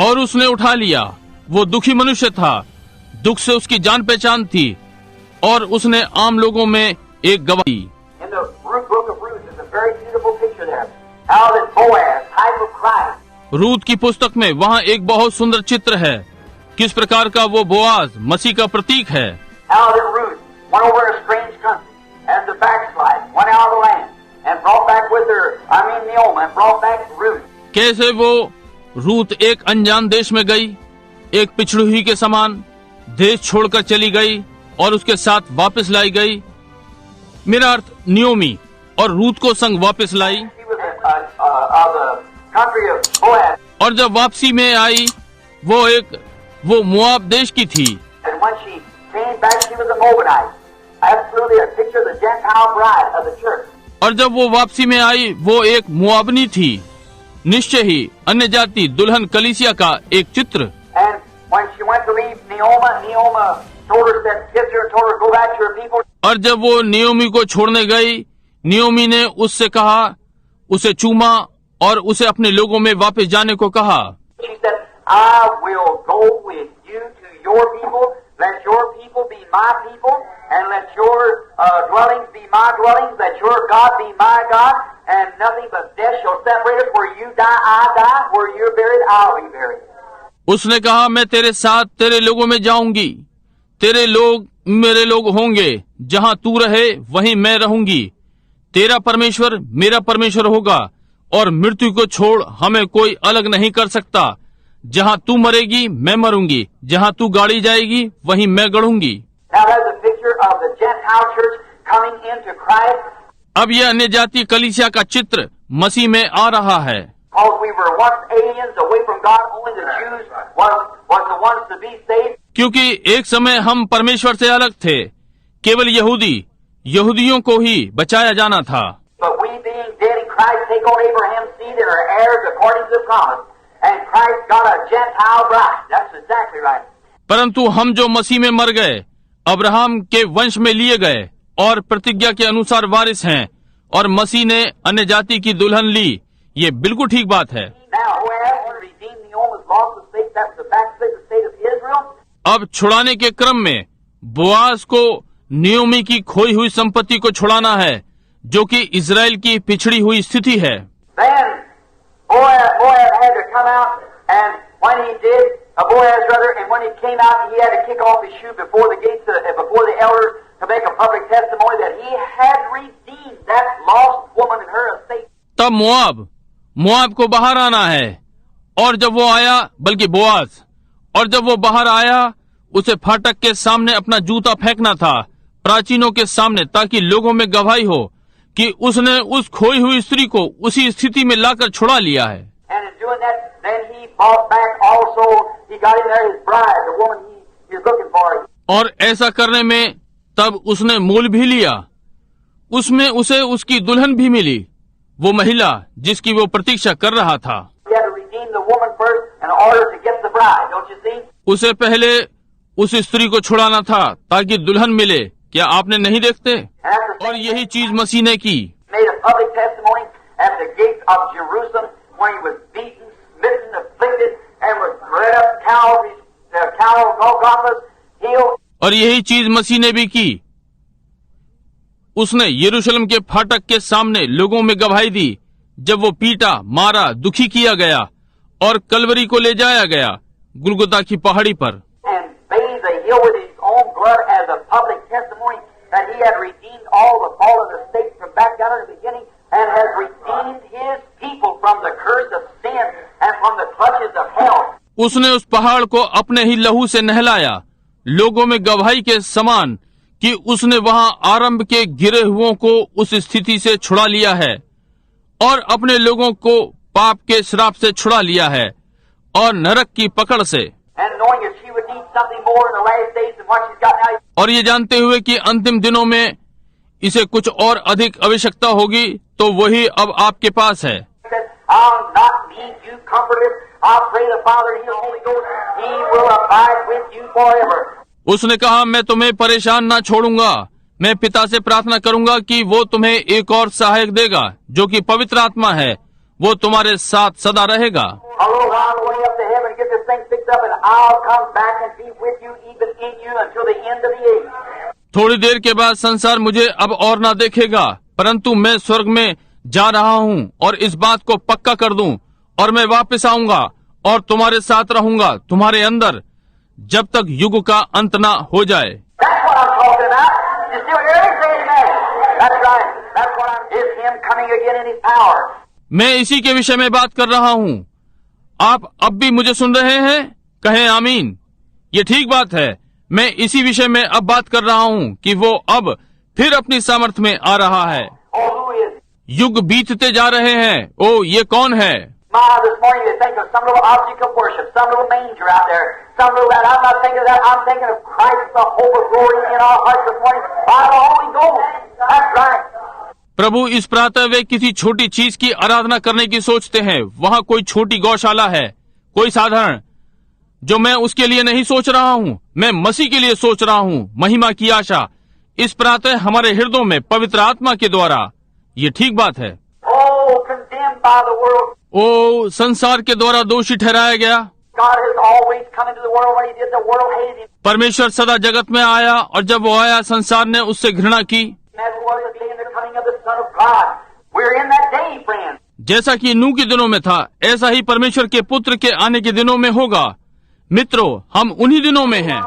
और उसने उठा लिया। वो दुखी मनुष्य था, दुख से उसकी जान पहचान थी, और उसने आम लोगों में एक गवाही। रूत की पुस्तक में वहाँ एक बहुत सुंदर चित्र है, किस प्रकार का वो बोआज मसीह का प्रतीक है। कैसे वो रूत एक अनजान देश में गई, एक पिछड़ी हुई के समान देश छोड़कर चली गई और उसके साथ वापस लाई गई। मेरा अर्थ नियोमी और रूत को संग वापस लाई। और जब वापसी में आई वो मोआब देश की थी। और जब वो वापसी में आई वो एक मोआबनी थी, निश्चय ही अन्य जाति दुल्हन कलीसिया का एक चित्र। और जब वो नियोमी को छोड़ने गई, नियोमी ने उससे कहा, उसे चूमा और उसे अपने लोगों में वापस जाने को कहा। उसने कहा, मैं तेरे साथ तेरे लोगों में जाऊंगी, तेरे लोग मेरे लोग होंगे, जहाँ तू रहे वहीं मैं रहूंगी। तेरा परमेश्वर मेरा परमेश्वर होगा, और मृत्यु को छोड़ हमें कोई अलग नहीं कर सकता। जहाँ तू मरेगी मैं मरूंगी, जहाँ तू गाड़ी जाएगी वहीं मैं गढ़ूंगी। अब यह अन्य जाति कलीसिया का चित्र मसीह में आ रहा है। क्योंकि एक समय हम परमेश्वर से अलग थे, केवल यहूदियों को ही बचाया जाना था। परंतु हम जो मसीह में मर गए, अब्राहम के वंश में लिए गए और प्रतिज्ञा के अनुसार वारिस हैं, और मसीह ने अन्य जाति की दुल्हन ली। ये बिल्कुल ठीक बात है। अब छुड़ाने के क्रम में बोआज को नियोमी की खोई हुई संपत्ति को छुड़ाना है, जो कि इजराइल की पिछड़ी हुई स्थिति है। तब मोआब को बाहर आना है, और जब वो आया, बल्कि बोआज, और जब वो बाहर आया, उसे फाटक के सामने अपना जूता फेंकना था, प्राचीनों के सामने, ताकि लोगों में गवाही हो कि उसने उस खोई हुई स्त्री को उसी स्थिति में लाकर छुड़ा लिया है। और ऐसा करने में तब उसने मोल भी लिया, उसमें उसे उसकी दुल्हन भी मिली, वो महिला जिसकी वो प्रतीक्षा कर रहा था। उसे पहले उस स्त्री को छुड़ाना था ताकि दुल्हन मिले। क्या आपने नहीं देखते? और यही चीज मसीह ने की। और यही चीज मसीह ने भी की। उसने यरूशलेम के फाटक के सामने लोगों में गवाही दी, जब वो पीटा, मारा, दुखी किया गया और कलवरी को ले जाया गया, गुलगुता की पहाड़ी पर। उसने उस पहाड़ को अपने ही लहू से नहलाया, लोगों में गवाही के समान कि उसने वहां आरंभ के गिरे हुओं को उस स्थिति से छुड़ा लिया है, और अपने लोगों को पाप के श्राप से छुड़ा लिया है और नरक की पकड़ से। और ये जानते हुए कि अंतिम दिनों में इसे कुछ और अधिक आवश्यकता होगी, तो वही अब आपके पास है। उसने कहा, मैं तुम्हें परेशान ना छोड़ूंगा, मैं पिता से प्रार्थना करूंगा कि वो तुम्हें एक और सहायक देगा, जो कि पवित्र आत्मा है, वो तुम्हारे साथ सदा रहेगा। I'll come back and be with you, even in you, until the end of the age. थोड़ी देर के बाद संसार मुझे अब और ना देखेगा, परंतु मैं स्वर्ग में जा रहा हूँ और इस बात को पक्का कर दूं, और मैं वापस आऊंगा और तुम्हारे साथ रहूंगा, तुम्हारे अंदर, जब तक युग का अंत ना हो जाए। That's what I'm talking about. You still hear me? Say amen. That's right. That's what I'm. Is Him coming again in His power. मैं इसी के विषय में बात कर रहा हूँ। आप अब भी मुझे सुन रहे हैं? कहें आमीन। ये ठीक बात है। मैं इसी विषय में अब बात कर रहा हूँ कि वो अब फिर अपनी सामर्थ में आ रहा है। Oh, who is it? युग बीतते जा रहे हैं। ओ, ये कौन है? My, this morning you think of some little object of worship, some little manger out there, some little that. I'm not thinking of that. I'm thinking of Christ, the hope of glory in our hearts this morning by the Holy Ghost. That's right. प्रभु इस प्रातः वे किसी छोटी चीज की आराधना करने की सोचते हैं। वहाँ कोई छोटी गौशाला है, कोई साधारण, जो मैं उसके लिए नहीं सोच रहा हूँ, मैं मसीह के लिए सोच रहा हूँ। महिमा की आशा इस प्रातः हमारे हृदयों में पवित्र आत्मा के द्वारा। ये ठीक बात है। Oh, condemned by the world. ओ, संसार के द्वारा दोषी ठहराया गया। God has always come into the world. When He did, the world hated Him. परमेश्वर सदा जगत में आया और जब वो आया संसार ने उससे घृणा की। As was the day in the coming of the Son of God. We're in that day, friends. जैसा कि नूह के दिनों में था, ऐसा ही परमेश्वर के पुत्र के आने के दिनों में होगा। मित्रों, हम उन्हीं दिनों में हैं।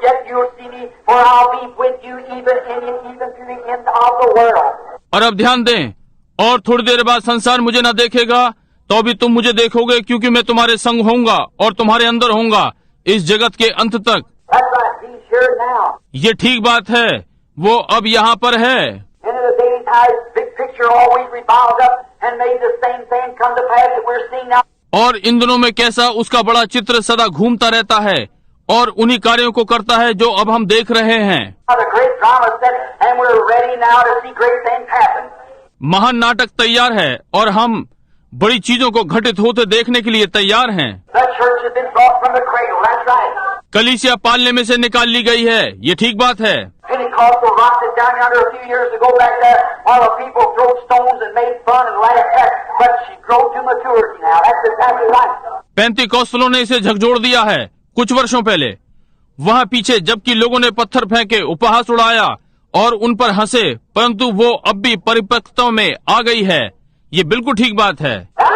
Yet you'll see me, for I'll be with you even to the end of the world. और अब ध्यान दें, और थोड़ी देर बाद संसार मुझे न देखेगा, तो भी तुम मुझे देखोगे, क्योंकि मैं तुम्हारे संग होऊंगा और तुम्हारे अंदर होऊंगा इस जगत के अंत तक। That's right. He's here now. ये ठीक बात है, वो अब यहाँ पर है। Into the daily times, big picture always revolves up and made the same thing come to pass that we're seeing now. और इन दिनों में कैसा उसका बड़ा चित्र सदा घूमता रहता है और उन्हीं कार्यों को करता है जो अब हम देख रहे हैं। The great drama set, and we're ready now to see great things happen. महान नाटक तैयार है और हम बड़ी चीजों को घटित होते देखने के लिए तैयार हैं। The church has been brought from the cradle. That's right. कलीसिया पालने में से निकाल ली गई है। ये ठीक बात है। Pentecostal rocked it down yonder a few years ago back there, while the people threw stones and made fun and laughed at, but she grew to maturity now. That's exactly right. पेंतीकोस्तलों ने इसे झकझोर दिया है कुछ वर्षों पहले, वहाँ पीछे, जबकि लोगों ने पत्थर फेंके, उपहास उड़ाया और उन पर हंसे, परंतु वो अब भी परिपक्वता में आ गई है। ये बिल्कुल ठीक बात है। That's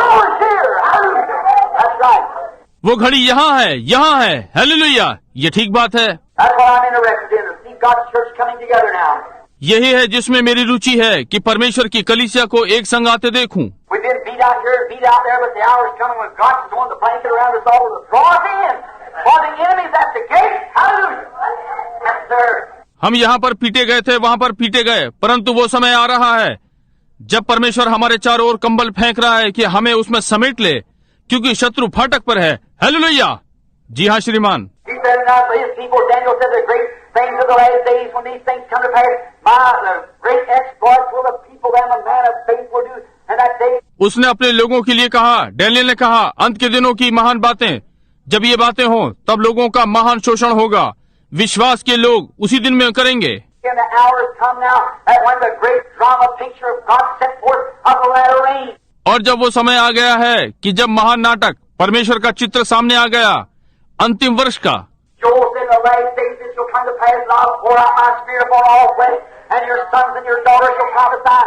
right. वो घड़ी यहाँ है। हालेलुया, ये ठीक बात है। That's what I'm interested in, to see God's church coming together now. यही है जिसमें मेरी रुचि है कि परमेश्वर की कलीसिया को एक संग आते देखूं। We've been beat out here and beat out there, but the hour's coming when God's throwing the blanket around us all to draw us in. For the enemy's at the gate. Hallelujah. Yes, sir. हम यहाँ पर पीटे गए थे, वहाँ पर पीटे गए, परंतु वो समय आ रहा है जब परमेश्वर हमारे चारों ओर कंबल फेंक रहा है कि हमें उसमें समेट ले, क्योंकि शत्रु फाटक पर है। हालेलुया। जी हाँ श्रीमान। He said not for his people, Daniel said the great things of the last days when these things come to pass, the great exploits will the people and the man of faith will do, and that day. उसने अपने लोगों के लिए कहा, Daniel ने कहा, अंत के दिनों की महान बातें, जब ये बातें हों तब लोगों का महान शोषण होगा, विश्वास के लोग उसी दिन में करेंगे। And the hour has come now that when the great drama picture of God set forth of the latter rain. और जब वो समय आ गया है कि जब महान नाटक परमेश्वर का चित्र सामने आ गया अंतिम वर्ष का। Joel said, "The last days it shall come to pass, and I'll pour out my spirit upon all flesh, and your sons and your daughters shall prophesy."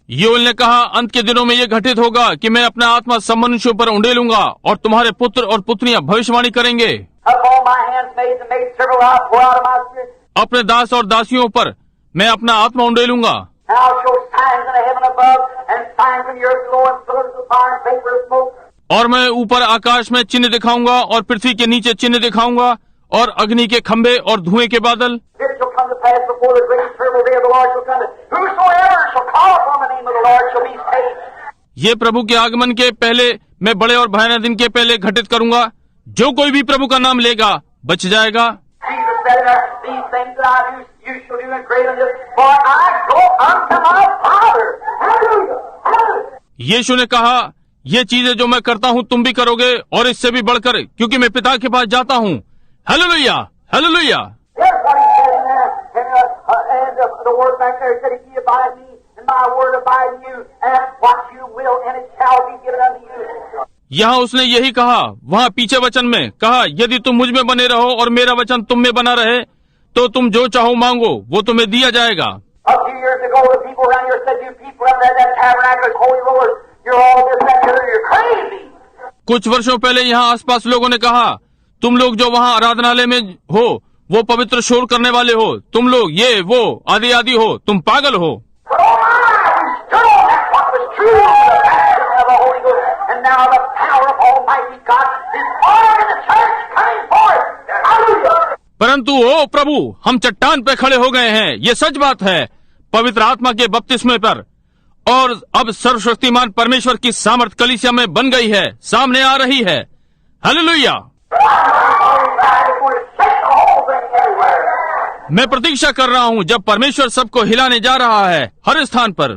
Joel ने कहा, अंत के दिनों में ये घटित होगा कि मैं अपना आत्मा सब मनुष्यों पर उंडेलूंगा और तुम्हारे पुत्र और पुत्रियां भविष्यवाणी करेंगे। Upon my handmaids and maidservants I'll pour out of my spirit. अपने दास और दासियों पर मैं अपना आत्मा उंडेलूंगा। And I'll show signs in the heaven above, and signs in the earth below, and pillars of fire and vapor of smoke. और मैं ऊपर आकाश में चिन्ह दिखाऊंगा और पृथ्वी के नीचे चिन्ह दिखाऊंगा और अग्नि के खंभे और धुएं के बादल। This shall come to pass before the great and terrible day of the Lord shall come. Whosoever shall call upon the name of the Lord shall be saved. ये प्रभु के आगमन के पहले, मैं बड़े और भयानक दिन के पहले घटित करूंगा। जो कोई भी प्रभु का नाम लेगा बच जाएगा। Jesus said, "These things that I do, you shall do in greater than this, for I go unto my Father." Hallelujah. Hallelujah. यीशु ने कहा, ये चीजें जो मैं करता हूँ तुम भी करोगे और इससे भी बढ़कर, क्योंकि मैं पिता के पास जाता हूँ। Hallelujah, hallelujah. Here's what he said in there, and the word back there said, "If ye abide in me, and my word abide in you, ask what you will, and it shall be given unto you." यहाँ उसने यही कहा, वहाँ पीछे वचन में कहा, यदि तुम मुझ में बने रहो और मेरा वचन तुम में बना रहे तो तुम जो चाहो मांगो वो तुम्हें दिया जाएगा। A few years ago, the people around here said, "You people up there, that tabernacle is holy rollers. You're all this, that, and the other. You're crazy." कुछ वर्षों पहले यहाँ आसपास लोगों ने कहा, तुम लोग जो वहाँ आराधनालय में हो वो पवित्र शोर करने वाले हो, तुम लोग ये वो आदि आदि हो, तुम पागल हो। But oh my, we stood on that what was true, the baptism of the Holy Ghost, and now the power of Almighty God is pouring in the church, coming forth. Hallelujah. परंतु ओ प्रभु, हम चट्टान पे खड़े हो गए हैं, ये सच बात है, पवित्र आत्मा के बपतिस्मे पर, और अब सर्वशक्तिमान परमेश्वर की सामर्थ कलीसिया में बन गई है, सामने आ रही है। हालेलुया। मैं प्रतीक्षा कर रहा हूँ जब परमेश्वर सबको हिलाने जा रहा है हर स्थान पर।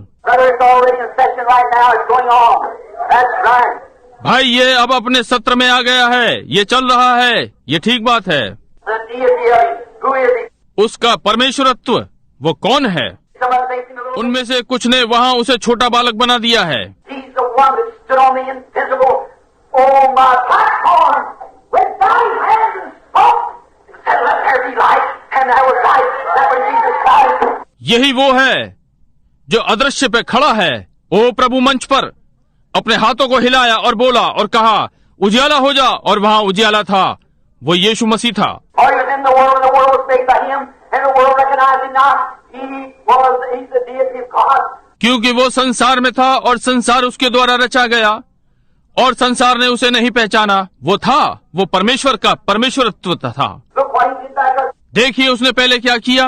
भाई ये अब अपने सत्र में आ गया है, ये चल रहा है, ये ठीक बात है। उसका परमेश्वरत्व वो कौन है? उनमें से कुछ ने वहाँ उसे छोटा बालक बना दिया है। यही वो है जो अदृश्य पे खड़ा है। ओ प्रभु मंच पर अपने हाथों को हिलाया और बोला और कहा, उजियाला हो जा, और वहाँ उजियाला था, वो यीशु मसीह था। क्योंकि वो संसार में था और संसार उसके द्वारा रचा गया और संसार ने उसे नहीं पहचाना। वो था, वो परमेश्वर का परमेश्वरत्व था। देखिए उसने पहले क्या किया।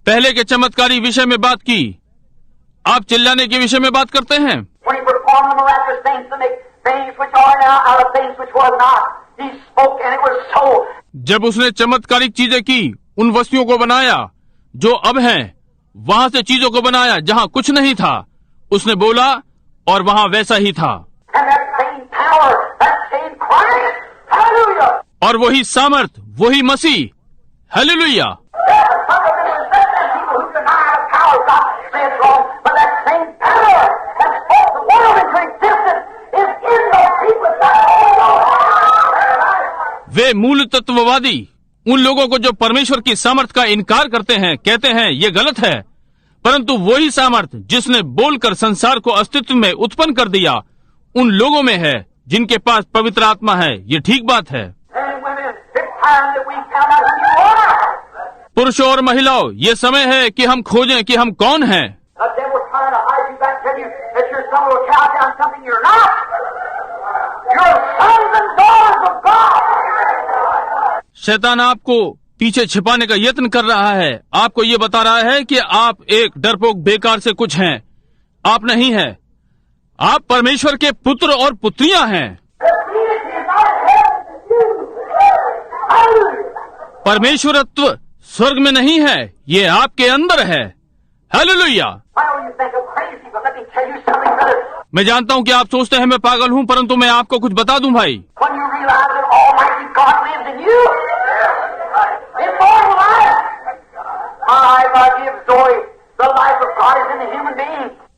पहले के चमत्कारी विषय में बात की, आप चिल्लाने के विषय में बात करते हैं। जब उसने चमत्कारिक चीजें की, उन वस्तुओं को बनाया जो अब हैं, वहाँ से चीजों को बनाया जहाँ कुछ नहीं था, उसने बोला और वहाँ वैसा ही था। और वही सामर्थ, वही मसीह, हालेलुया। वे मूल तत्ववादी उन लोगों को जो परमेश्वर की सामर्थ का इनकार करते हैं, कहते हैं ये गलत है, परंतु वही सामर्थ जिसने बोलकर संसार को अस्तित्व में उत्पन्न कर दिया, उन लोगों में है जिनके पास पवित्र आत्मा है। ये ठीक बात है। पुरुषों और महिलाओं, ये समय है कि हम खोजें कि हम कौन हैं। शैतान आपको पीछे छिपाने का यत्न कर रहा है, आपको ये बता रहा है कि आप एक डरपोक बेकार से कुछ हैं। आप नहीं हैं, आप परमेश्वर के पुत्र और पुत्रियां हैं। परमेश्वरत्व स्वर्ग में नहीं है, ये आपके अंदर है। हालेलुया। मैं जानता हूँ कि आप सोचते हैं मैं पागल हूँ, परंतु मैं आपको कुछ बता दूं भाई।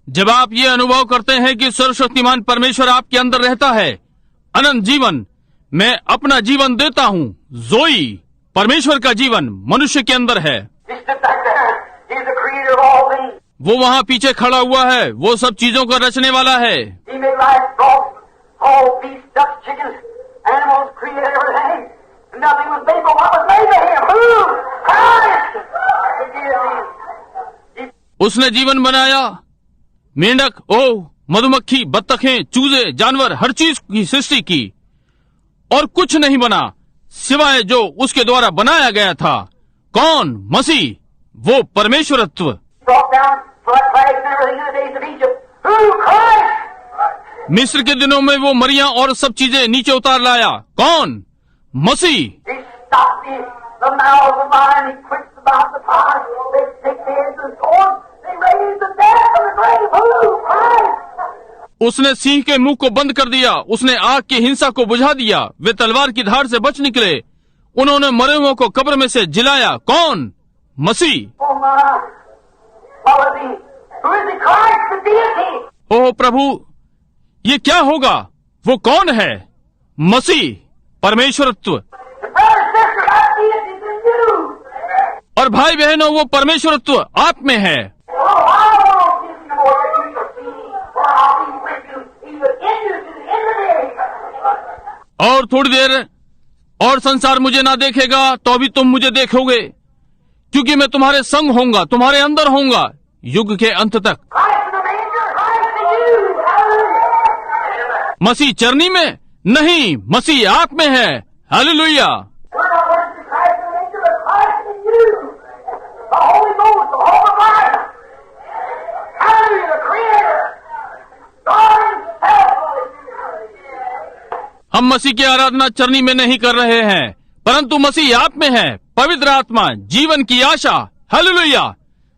जब आप ये अनुभव करते हैं कि सर्वशक्तिमान परमेश्वर आपके अंदर रहता है, अनंत जीवन, मैं अपना जीवन देता हूँ। जोई, परमेश्वर का जीवन मनुष्य के अंदर है। वो वहाँ पीछे खड़ा हुआ है, वो सब चीजों को रचने वाला है। उसने जीवन बनाया, मेंढक, मधुमक्खी, बत्तखें, चूजे, जानवर, हर चीज की सृष्टि की, और कुछ नहीं बना सिवाय जो उसके द्वारा बनाया गया था। कौन? मसीह, वो परमेश्वरत्व। मिस्र के दिनों में वो मरिया और सब चीजें नीचे उतार लाया। कौन? मसीह। उसने सिंह के मुंह को बंद कर दिया, उसने आग की हिंसा को बुझा दिया, वे तलवार की धार से बच निकले, उन्होंने मरे हुओं को कब्र में से जिलाया। कौन? मसीह। ओह प्रभु, ये क्या होगा? वो कौन है? मसीह, परमेश्वरत्व। और भाई बहनों, वो परमेश्वरत्व आप में है। और थोड़ी देर और संसार मुझे ना देखेगा तो भी तुम मुझे देखोगे, क्योंकि मैं तुम्हारे संग होऊंगा, तुम्हारे अंदर होऊंगा युग के अंत तक। मसीह चरनी में नहीं, मसीह आप में है। हालेलुया। हम मसीह की आराधना चरनी में नहीं कर रहे हैं, परंतु मसीह आप में है। पवित्र आत्मा, जीवन की आशा, हालेलुया।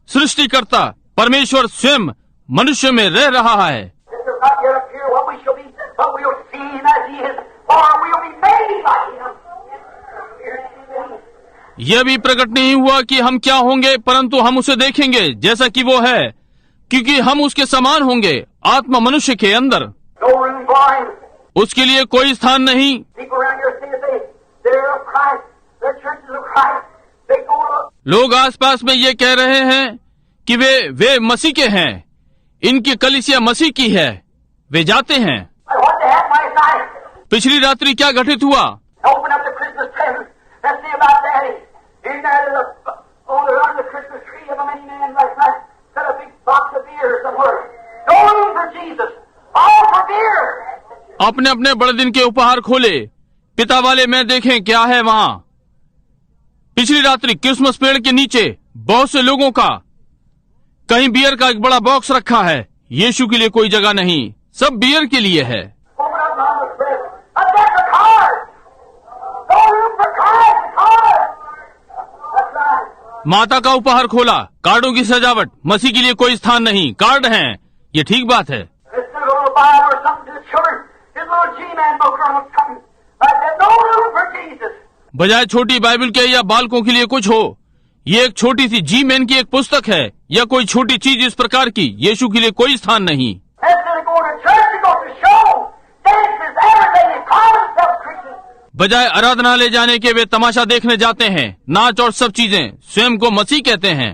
सृष्टिकर्ता परमेश्वर स्वयं मनुष्य में रह रहा है। यह भी प्रकट नहीं हुआ कि हम क्या होंगे, परंतु हम उसे देखेंगे जैसा कि वो है, क्योंकि हम उसके समान होंगे। आत्मा मनुष्य के अंदर, उसके लिए कोई स्थान नहीं। लोग आसपास में ये कह रहे हैं कि वे मसीह के हैं, इनकी कलीसिया मसीह की है, वे जाते हैं। पिछली रात्रि क्या घटित हुआ? अपने अपने बड़े दिन के उपहार खोले, पिता वाले में देखें क्या है वहाँ। पिछली रात्रि क्रिसमस पेड़ के नीचे बहुत से लोगों का कहीं बियर का एक बड़ा बॉक्स रखा है। यीशु के लिए कोई जगह नहीं, सब बियर के लिए है। माता का उपहार खोला, कार्डों की सजावट, मसीह के लिए कोई स्थान नहीं, कार्ड हैं। ये ठीक बात है। बजाय छोटी बाइबल के या बालकों के लिए कुछ हो, ये एक छोटी सी जी मैन की एक पुस्तक है या कोई छोटी चीज इस प्रकार की। यीशु के लिए कोई स्थान नहीं। बजाय आराधनालय जाने के वे तमाशा देखने जाते हैं, नाच और सब चीजें। स्वयं को मसीह कहते हैं।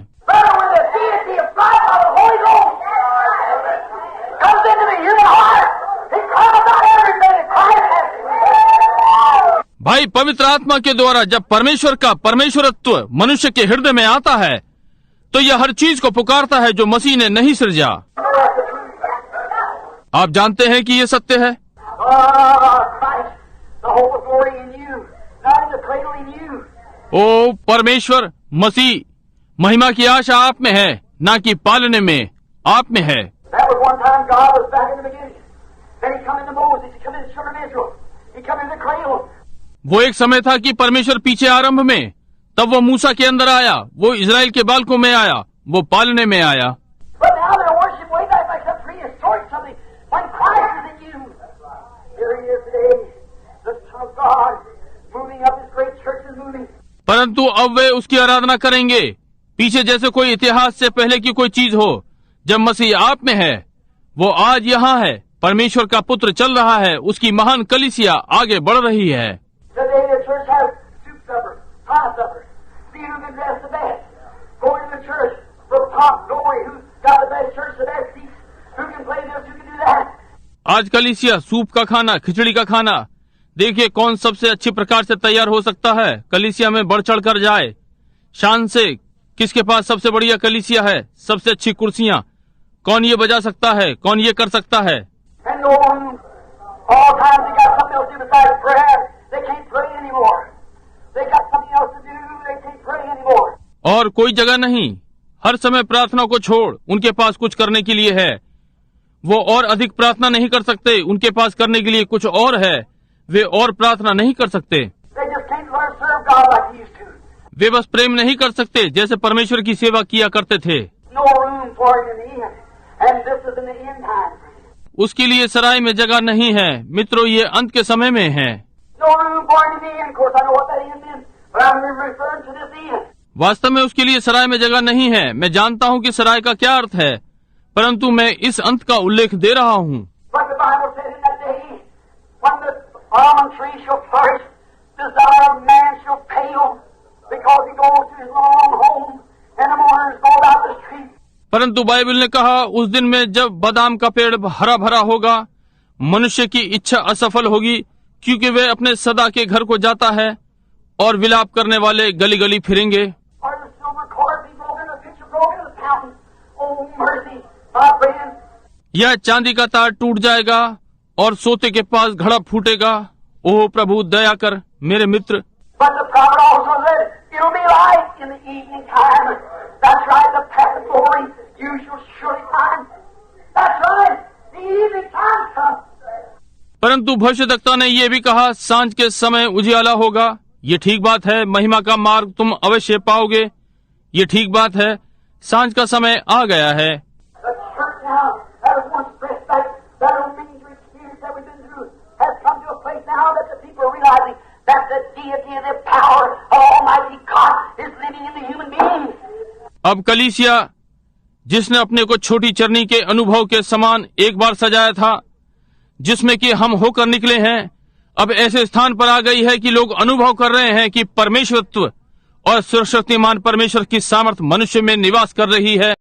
भाई, पवित्र आत्मा के द्वारा जब परमेश्वर का परमेश्वरत्व मनुष्य के हृदय में आता है, तो यह हर चीज को पुकारता है जो मसीह ने नहीं सृजा। आप जानते हैं कि यह सत्य है। ओ परमेश्वर, मसीह, महिमा की आशा आप में है, ना कि पालने में, आप में है। वो एक समय था कि परमेश्वर पीछे आरंभ में, तब वो मूसा के अंदर आया, वो इजराइल के बालकों में आया, वो पालने में आया। परंतु अब वे उसकी आराधना करेंगे पीछे, जैसे कोई इतिहास से पहले की कोई चीज हो। जब मसीह आप में है, वो आज यहाँ है, परमेश्वर का पुत्र चल रहा है, उसकी महान कलीसिया आगे बढ़ रही है। आज कलीसिया सूप का खाना, खिचड़ी का खाना, देखिए कौन सबसे अच्छी प्रकार से तैयार हो सकता है। कलीसिया में बढ़ चढ़ कर जाए शान से, किसके पास सबसे बढ़िया कलीसिया है, सबसे अच्छी कुर्सियां, कौन ये बजा सकता है, कौन ये कर सकता है। और कोई जगह नहीं, हर समय प्रार्थना को छोड़ उनके पास कुछ करने के लिए है। वो और अधिक प्रार्थना नहीं कर सकते, उनके पास करने के लिए कुछ और है, वे और प्रार्थना नहीं कर सकते। वे बस प्रेम नहीं कर सकते जैसे परमेश्वर की सेवा किया करते थे। उसके लिए सराय में जगह नहीं है। मित्रों, ये अंत के समय में है। वास्तव में उसके लिए सराय में जगह नहीं है। मैं जानता हूँ कि सराय का क्या अर्थ है, परंतु मैं इस अंत का उल्लेख दे रहा हूँ। But the Bible says in that day, when the almond tree shall flourish, desire of man shall pale, because he goes to his long home, and the mourners go about the street. परंतु Bible ने कहा उस दिन में जब बादाम का पेड़ हरा भरा होगा, मनुष्य की इच्छा असफल होगी, क्योंकि वह अपने सदा के घर को जाता है और विलाप करने वाले गली गली फिरेंगे। Or the silver cord be broken, the pitcher broken, the fountain. Oh mercy, my friend. यह चांदी का तार टूट जाएगा और सोते के पास घड़ा फूटेगा। ओह प्रभु दया कर मेरे मित्र। But the prophet also said, it'll be light in the evening time. That's right, the path of glory you shall surely find. That's right, the evening time comes. परंतु भविष्यद्वक्ता ने यह भी कहा सांझ के समय उजियाला होगा। ये ठीक बात है, महिमा का मार्ग तुम अवश्य पाओगे। ये ठीक बात है, सांझ का समय आ गया है। The church now, that was once dressed like that old ministry experience that we've been through, has come to a place now that the people are realizing that the deity and the power of Almighty God is living in the human beings. अब कलीसिया जिसने अपने को छोटी चरनी के अनुभव के समान एक बार सजाया था, जिसमें कि हम होकर निकले हैं, अब ऐसे स्थान पर आ गई है कि लोग अनुभव कर रहे हैं कि परमेश्वरत्व और सर्वशक्तिमान परमेश्वर की सामर्थ मनुष्य में निवास कर रही है।